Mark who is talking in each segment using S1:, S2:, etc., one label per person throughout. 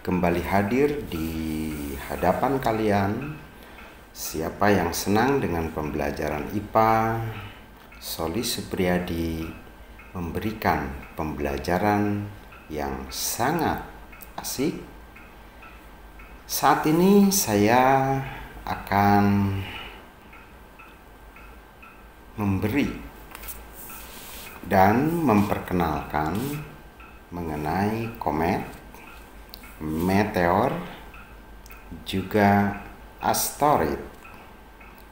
S1: kembali hadir di hadapan kalian. Siapa yang senang dengan pembelajaran IPA, Soli Supriyadi memberikan pembelajaran yang sangat asik. Saat ini saya akan memberi dan memperkenalkan mengenai komet, meteor, juga asteroid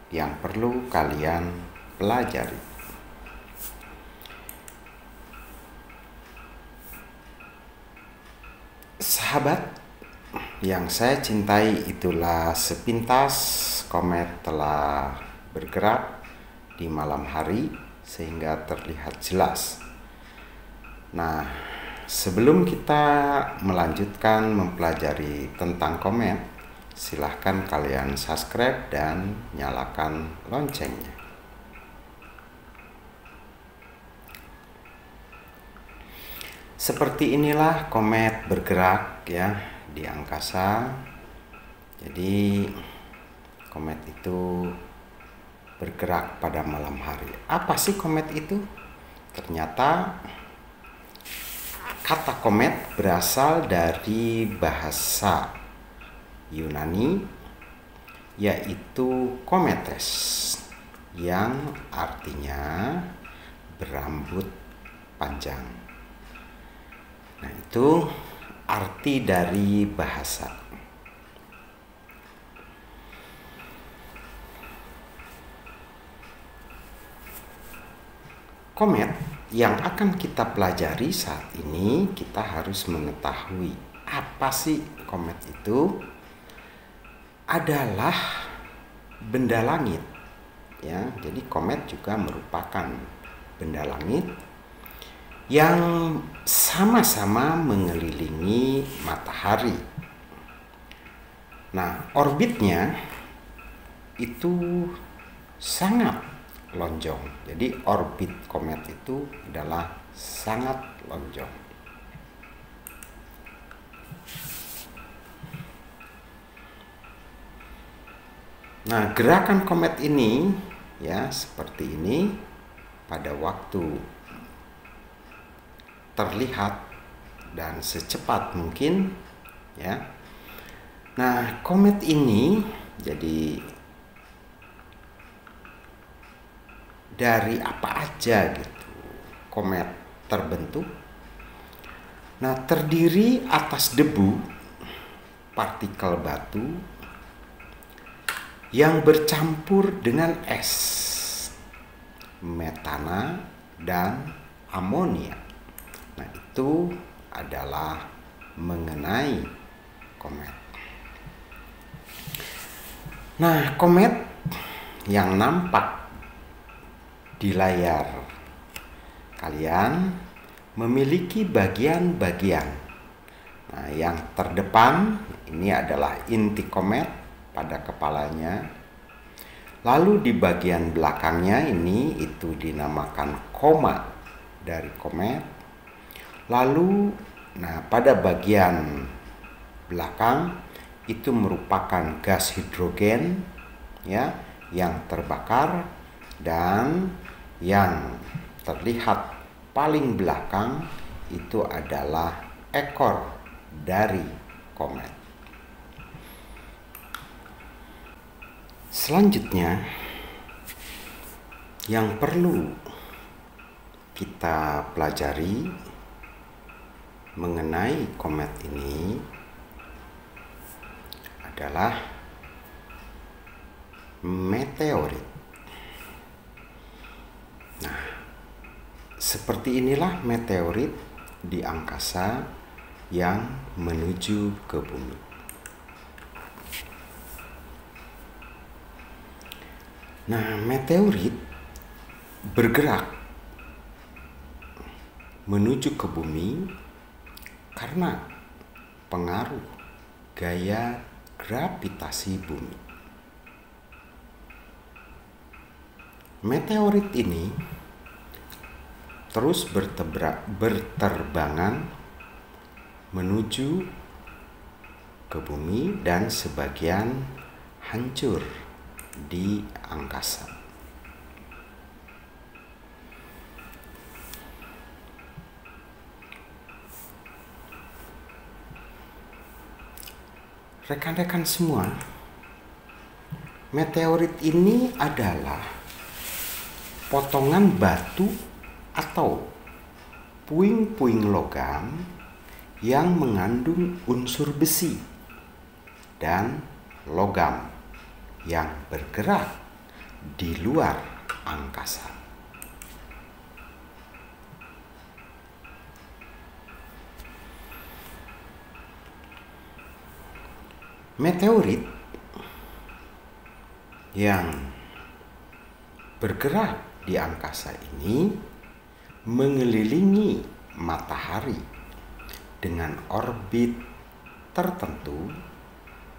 S1: yang perlu kalian pelajari. Sahabat yang saya cintai, itulah sepintas komet telah bergerak di malam hari sehingga terlihat jelas. Nah, sebelum kita melanjutkan mempelajari tentang komet, silahkan kalian subscribe dan nyalakan loncengnya. Seperti inilah komet bergerak ya di angkasa. Jadi komet itu bergerak pada malam hari. Apa sih komet itu? Ternyata kata komet berasal dari bahasa Yunani, yaitu kometes, yang artinya berambut panjang. Nah, itu arti dari bahasa. Komet yang akan kita pelajari saat ini, kita harus mengetahui apa sih komet itu. Adalah benda langit ya. Jadi komet juga merupakan benda langit yang sama-sama mengelilingi matahari. Nah, orbitnya itu sangat lonjong. Jadi orbit komet itu adalah sangat lonjong. Nah, gerakan komet ini ya seperti ini pada waktu terlihat dan secepat mungkin ya. Nah, komet ini jadi dari apa aja gitu komet terbentuk. Nah, terdiri atas debu, partikel batu yang bercampur dengan es, metana, dan amonia. Nah, itu adalah mengenai komet. Nah, komet yang nampak di layar kalian memiliki bagian-bagian. Nah, yang terdepan ini adalah inti komet pada kepalanya. Lalu di bagian belakangnya ini itu dinamakan koma dari komet. Lalu pada bagian belakang itu merupakan gas hidrogen ya yang terbakar, dan yang terlihat paling belakang itu adalah ekor dari komet. Selanjutnya yang perlu kita pelajari mengenai komet ini adalah meteorit. Nah, seperti inilah meteorit di angkasa yang menuju ke bumi. Nah, meteorit bergerak menuju ke bumi karena pengaruh gaya gravitasi bumi. Meteorit ini terus berterbangan menuju ke bumi dan sebagian hancur di angkasa. Rekan-rekan semua, meteorit ini adalah potongan batu atau puing-puing logam yang mengandung unsur besi dan logam yang bergerak di luar angkasa. Meteorit yang bergerak di angkasa ini mengelilingi matahari dengan orbit tertentu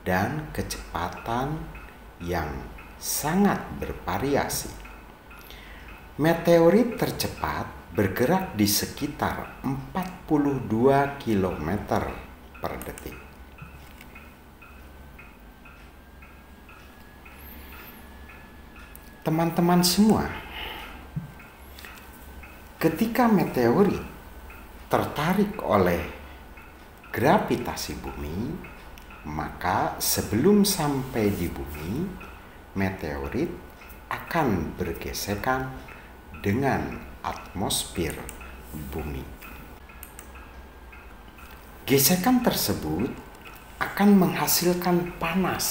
S1: dan kecepatan yang sangat bervariasi. Meteorit tercepat bergerak di sekitar 42 km per detik. Teman-teman semua, ketika meteorit tertarik oleh gravitasi bumi, maka sebelum sampai di bumi, meteorit akan bergesekan dengan atmosfer bumi. Gesekan tersebut akan menghasilkan panas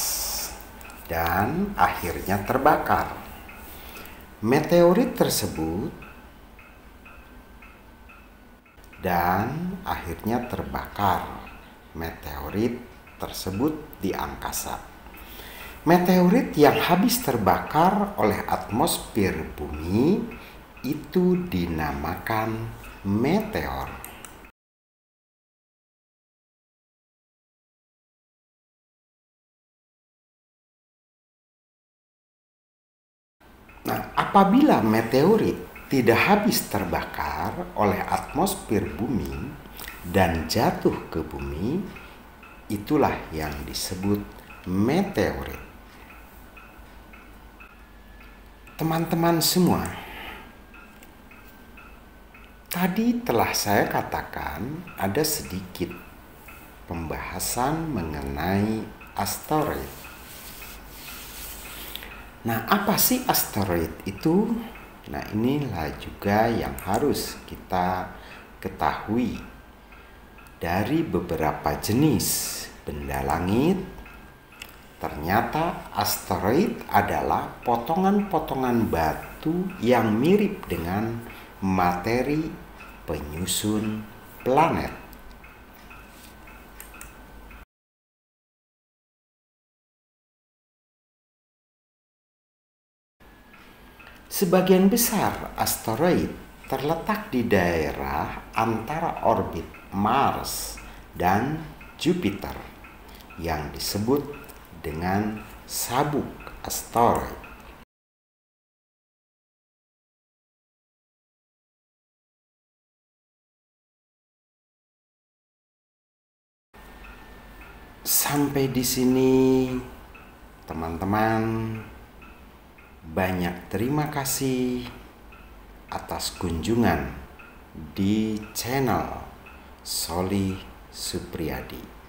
S1: dan akhirnya terbakar. Meteorit tersebut dan akhirnya terbakar. Meteorit tersebut di angkasa. Meteorit yang habis terbakar oleh atmosfer bumi itu dinamakan meteor. Nah, apabila meteorit tidak habis terbakar oleh atmosfer bumi dan jatuh ke bumi, itulah yang disebut meteorit. Teman-teman semua, tadi telah saya katakan ada sedikit pembahasan mengenai asteroid. Nah, apa sih asteroid itu? Nah, inilah juga yang harus kita ketahui. Dari beberapa jenis benda langit, ternyata asteroid adalah potongan-potongan batu yang mirip dengan materi penyusun planet. Sebagian besar asteroid terletak di daerah antara orbit Mars dan Jupiter yang disebut dengan sabuk asteroid. Sampai di sini, teman-teman. Banyak terima kasih atas kunjungan di channel Soli Supriyadi.